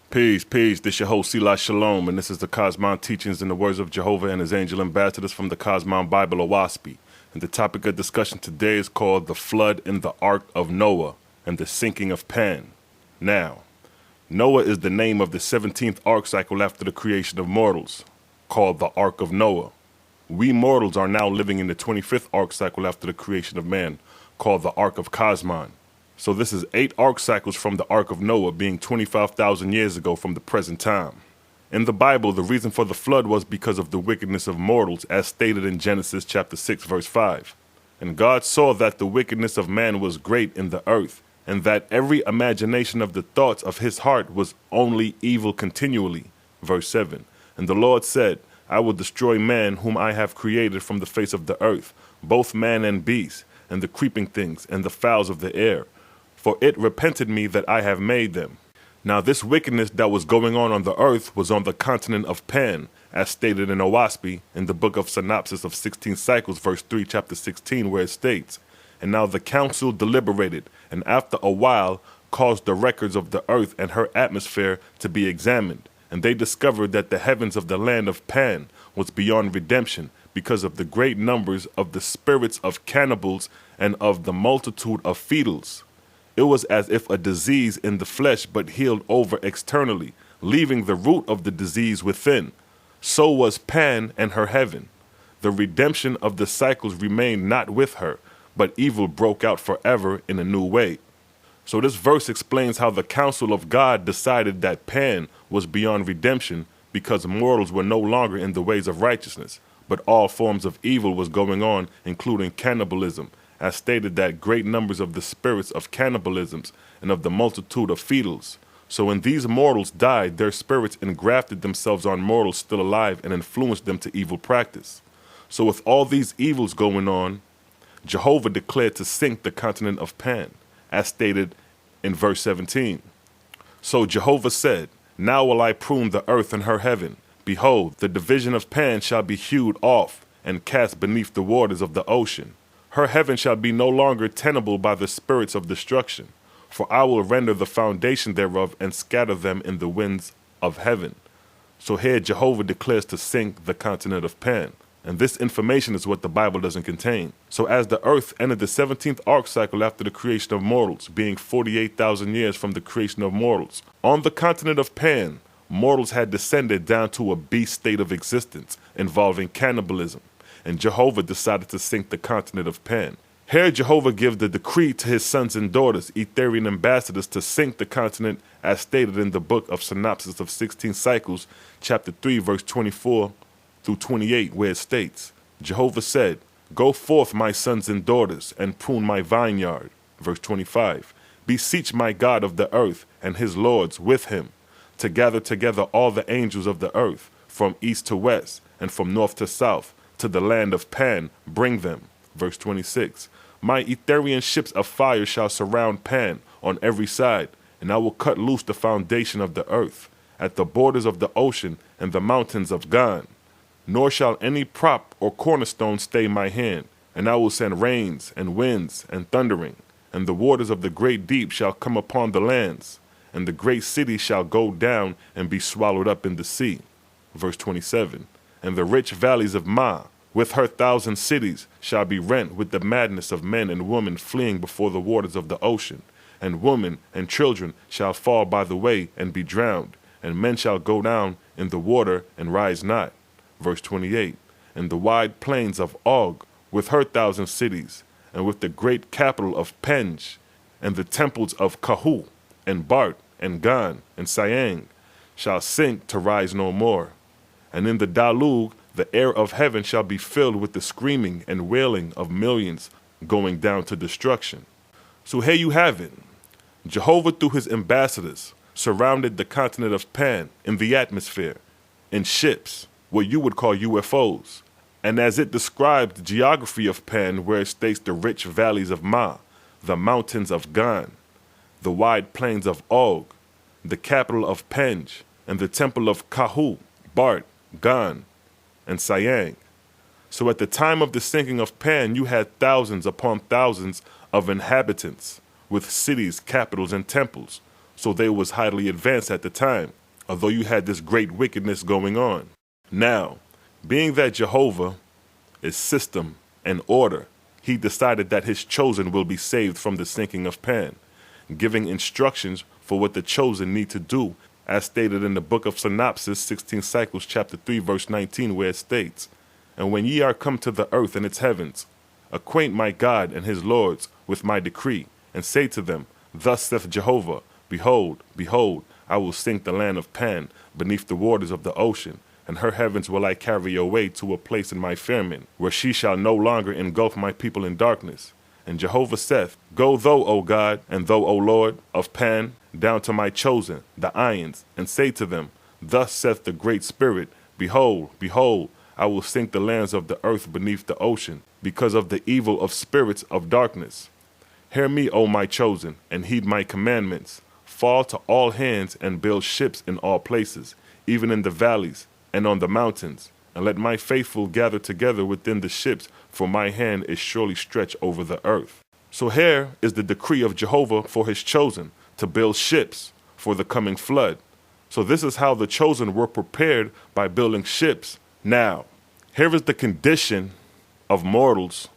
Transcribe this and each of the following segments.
Peace. This your host, Selah Shalom, and this is the Cosmon Teachings in the Words of Jehovah and His Angel Ambassadors from the Cosmon Bible, OAHSPE. And the topic of discussion today is called The Flood in the Ark of Noah and the Sinking of Pan. Now, Noah is the name of the 17th ark cycle after the creation of mortals, called the Ark of Noah. We mortals are now living in the 25th ark cycle after the creation of man, called the Ark of Cosmon. So this is 8 ark cycles from the Ark of Noah, being 25,000 years ago from the present time. In the Bible, the reason for the flood was because of the wickedness of mortals, as stated in Genesis chapter 6, verse 5. And God saw that the wickedness of man was great in the earth, and that every imagination of the thoughts of his heart was only evil continually. Verse 7. And the Lord said, I will destroy man whom I have created from the face of the earth, both man and beast, and the creeping things, and the fowls of the air. For it repented me that I have made them. Now this wickedness that was going on the earth was on the continent of Pan, as stated in OAHSPE in the book of Synopsis of 16 Cycles, verse 3, chapter 16, where it states, And now the council deliberated, and after a while caused the records of the earth and her atmosphere to be examined. And they discovered that the heavens of the land of Pan was beyond redemption, because of the great numbers of the spirits of cannibals and of the multitude of fetals. It was as if a disease in the flesh but healed over externally, leaving the root of the disease within. So was Pan and her heaven. The redemption of the cycles remained not with her, but evil broke out forever in a new way. So this verse explains how the council of God decided that Pan was beyond redemption because mortals were no longer in the ways of righteousness, but all forms of evil was going on, including cannibalism, as stated that great numbers of the spirits of cannibalisms and of the multitude of fetals. So when these mortals died, their spirits engrafted themselves on mortals still alive and influenced them to evil practice. So with all these evils going on, Jehovah declared to sink the continent of Pan, as stated in verse 17. So Jehovah said, Now will I prune the earth and her heaven. Behold, the division of Pan shall be hewed off and cast beneath the waters of the ocean. Her heaven shall be no longer tenable by the spirits of destruction, for I will render the foundation thereof and scatter them in the winds of heaven. So here Jehovah declares to sink the continent of Pan. And this information is what the Bible doesn't contain. So as the earth entered the 17th ark cycle after the creation of mortals, being 48,000 years from the creation of mortals, on the continent of Pan, mortals had descended down to a beast state of existence involving cannibalism. And Jehovah decided to sink the continent of Pan. Here Jehovah gives the decree to his sons and daughters, Etherian ambassadors, to sink the continent as stated in the book of Synopsis of 16 Cycles, chapter 3, verse 24 through 28, where it states, Jehovah said, Go forth, my sons and daughters, and prune my vineyard. Verse 25, Beseech my God of the earth and his lords with him, to gather together all the angels of the earth, from east to west, and from north to south, to the land of Pan, bring them. Verse 26, My Etherian ships of fire shall surround Pan on every side, and I will cut loose the foundation of the earth, at the borders of the ocean and the mountains of Gan. Nor shall any prop or cornerstone stay my hand, and I will send rains and winds and thundering, and the waters of the great deep shall come upon the lands, and the great city shall go down and be swallowed up in the sea. Verse 27, And the rich valleys of Ma, with her 1,000 cities, shall be rent with the madness of men and women fleeing before the waters of the ocean. And women and children shall fall by the way and be drowned, and men shall go down in the water and rise not. Verse 28, And the wide plains of Og, with her 1,000 cities, and with the great capital of Penj, and the temples of Kahu, and Bart, and Gan, and Sayang, shall sink to rise no more. And in the Dalug, the air of heaven shall be filled with the screaming and wailing of millions going down to destruction. So here you have it. Jehovah, through his ambassadors, surrounded the continent of Pan in the atmosphere, in ships, what you would call UFOs. And as it describes the geography of Pan, where it states the rich valleys of Ma, the mountains of Gan, the wide plains of Og, the capital of Penj, and the temple of Kahu, Bart, Gan, and Sayang. So at the time of the sinking of Pan, you had thousands upon thousands of inhabitants, with cities, capitals, and temples. so they was highly advanced at the time, although you had this great wickedness going on. Now, being that Jehovah is system and order, he decided that his chosen will be saved from the sinking of Pan, giving instructions for what the chosen need to do, as stated in the book of Synopsis, 16 Cycles, chapter 3, verse 19, where it states, "And when ye are come to the earth and its heavens, acquaint my God and his lords with my decree, and say to them, Thus saith Jehovah, Behold, behold, I will sink the land of Pan beneath the waters of the ocean, and her heavens will I carry away to a place in my firmament, where she shall no longer engulf my people in darkness. And Jehovah saith, Go thou, O God, and thou, O Lord, of Pan, down to my chosen, the Ions, and say to them, Thus saith the Great Spirit, Behold, behold, I will sink the lands of the earth beneath the ocean, because of the evil of spirits of darkness. Hear me, O my chosen, and heed my commandments. Fall to all hands and build ships in all places, even in the valleys and on the mountains. And let my faithful gather together within the ships, for my hand is surely stretched over the earth." So here is the decree of Jehovah for his chosen, to build ships for the coming flood. So this is how the chosen were prepared, by building ships. Now, here is the condition of mortals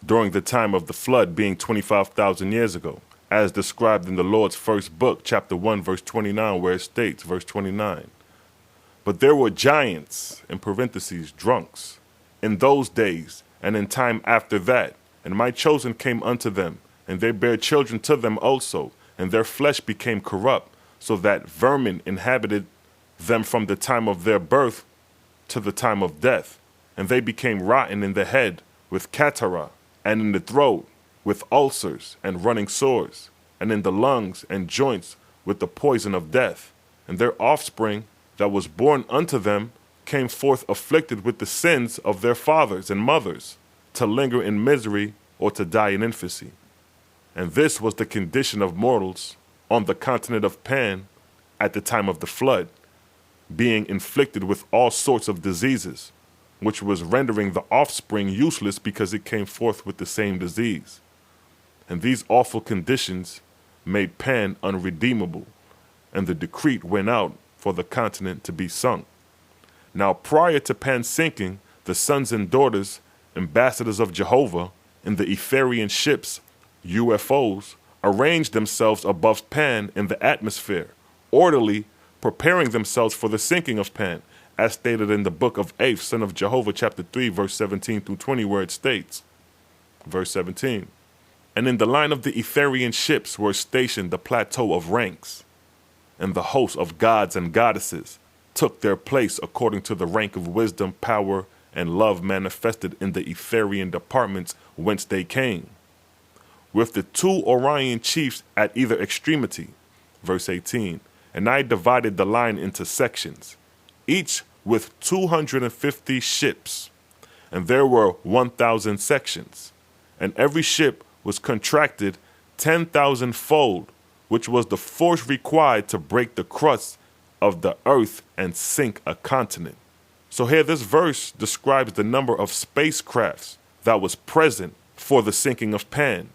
during the time of the flood, being 25,000 years ago, as described in the Lord's first book, chapter 1, verse 29, where it states, verse 29, "But there were giants, in parentheses, drunks, in those days, and in time after that, and my chosen came unto them, and they bare children to them also, and their flesh became corrupt, so that vermin inhabited them from the time of their birth to the time of death, and they became rotten in the head, with catarrh, and in the throat, with ulcers and running sores, and in the lungs and joints, with the poison of death. And their offspring that was born unto them came forth afflicted with the sins of their fathers and mothers, to linger in misery or to die in infancy." And this was the condition of mortals on the continent of Pan at the time of the flood, being inflicted with all sorts of diseases, which was rendering the offspring useless because it came forth with the same disease. And these awful conditions made Pan unredeemable, and the decree went out for the continent to be sunk. Now, prior to Pan's sinking, the sons and daughters, ambassadors of Jehovah, in the Etherian ships, UFOs, arranged themselves above Pan in the atmosphere, orderly, preparing themselves for the sinking of Pan, as stated in the book of OAHSPE, son of Jehovah, chapter 3, verse 17 through 20, where it states, verse 17, "And in the line of the Etherian ships were stationed the plateau of ranks, and the hosts of gods and goddesses took their place according to the rank of wisdom, power, and love manifested in the Etherian departments whence they came, with the two Orion chiefs at either extremity." Verse 18, "And I divided the line into sections, each with 250 ships, and there were 1,000 sections, and every ship was contracted 10,000-fold, which was the force required to break the crust of the earth and sink a continent." So here this verse describes the number of spacecrafts that was present for the sinking of Pan,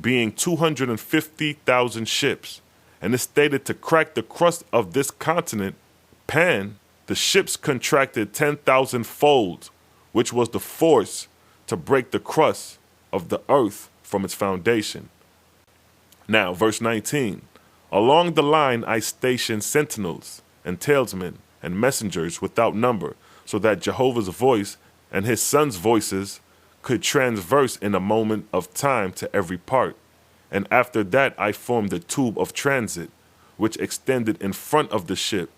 being 250,000 ships, and it's stated to crack the crust of this continent, Pan, the ships contracted 10,000-fold, which was the force to break the crust of the earth from its foundation. Now, verse 19, "Along the line I stationed sentinels and talesmen and messengers without number, so that Jehovah's voice and his sons' voices could transverse in a moment of time to every part. And after that I formed the tube of transit, which extended in front of the ship,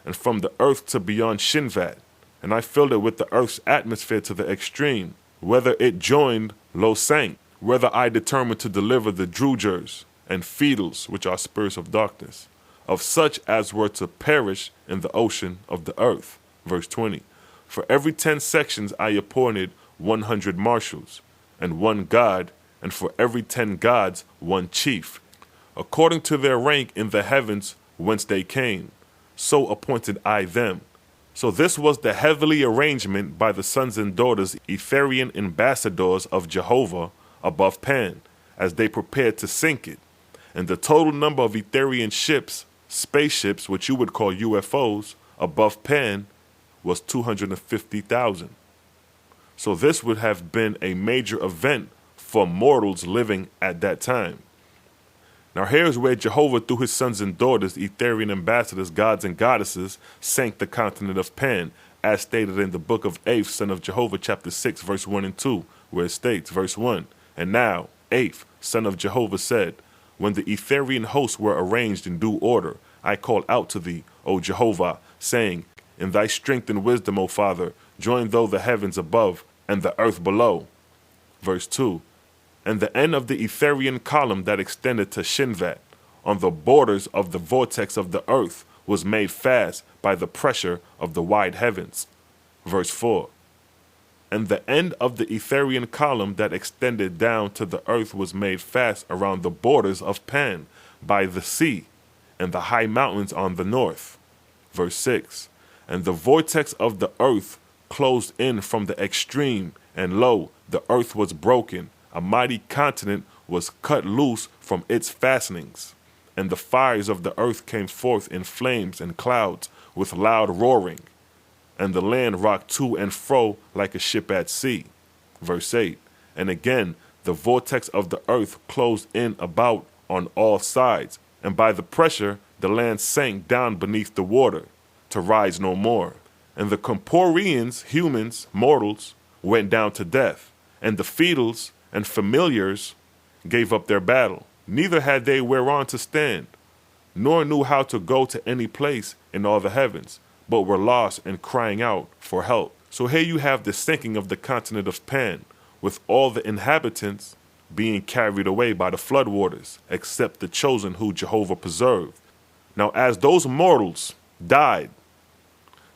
and from the earth to beyond Shinvat, and I filled it with the earth's atmosphere to the extreme, whether it joined SANK, whether I determined to deliver the drugers and Fetals, which are spirits of darkness, of such as were to perish in the ocean of the earth." Verse 20, "For every 10 sections I appointed 100 marshals, and 1 god, and for every 10 gods 1 chief, according to their rank in the heavens whence they came, so appointed I them." So this was the heavenly arrangement by the sons and daughters, Etherian ambassadors of Jehovah, above Pan, as they prepared to sink it. And the total number of Etherian ships spaceships, which you would call UFOs, above Pan was 250,000. So this would have been a major event for mortals living at that time. Now here's where Jehovah, through his sons and daughters, Etherian ambassadors, gods and goddesses, sank the continent of Pan, as stated in the book of Eighth, son of Jehovah, chapter 6, verse 1 and 2, where it states, verse 1, "And now, Eighth, son of Jehovah, said, When the Etherian hosts were arranged in due order, I called out to thee, O Jehovah, saying, In thy strength and wisdom, O Father, join thou the heavens above and the earth below." Verse 2, "And the end of the Etherian column that extended to Shinvat, on the borders of the vortex of the earth, was made fast by the pressure of the wide heavens." Verse 4, "And the end of the Etherian column that extended down to the earth was made fast around the borders of Pan by the sea and the high mountains on the north." Verse 6, "And the vortex of the earth closed in from the extreme, and lo, the earth was broken. A mighty continent was cut loose from its fastenings. And the fires of the earth came forth in flames and clouds with loud roaring. And the land rocked to and fro like a ship at sea." Verse 8, "And again the vortex of the earth closed in about on all sides, and by the pressure the land sank down beneath the water, to rise no more. And the Corporeans, humans, mortals, went down to death, and the fetals and familiars gave up their battle. Neither had they whereon to stand, nor knew how to go to any place in all the heavens, but were lost and crying out for help." So here you have the sinking of the continent of Pan, with all the inhabitants being carried away by the floodwaters, except the chosen who Jehovah preserved. Now as those mortals died,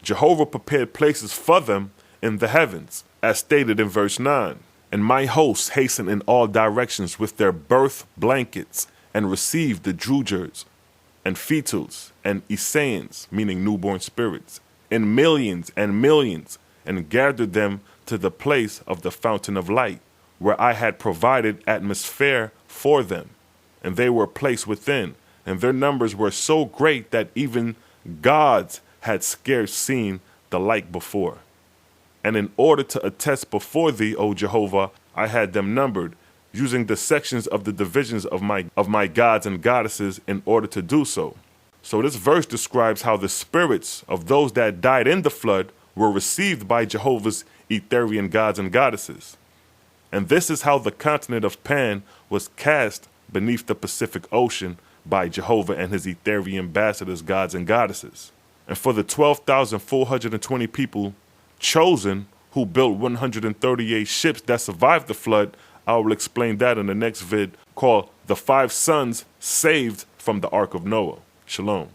Jehovah prepared places for them in the heavens, as stated in verse 9. "And my hosts hastened in all directions with their birth blankets, and received the drugers, and fetals, and Isaians," meaning newborn spirits, "in millions and millions, and gathered them to the place of the fountain of light, where I had provided atmosphere for them. And they were placed within, and their numbers were so great that even gods had scarce seen the like before. And in order to attest before thee, O Jehovah, I had them numbered, using the sections of the divisions of my gods and goddesses in order to do so." So this verse describes how the spirits of those that died in the flood were received by Jehovah's Etherian gods and goddesses. And this is how the continent of Pan was cast beneath the Pacific Ocean by Jehovah and his Etherian ambassadors, gods and goddesses. And for the 12,420 people chosen who built 138 ships that survived the flood, I will explain that in the next vid, called "The 5 Sons Saved from the Ark of Noah." Shalom.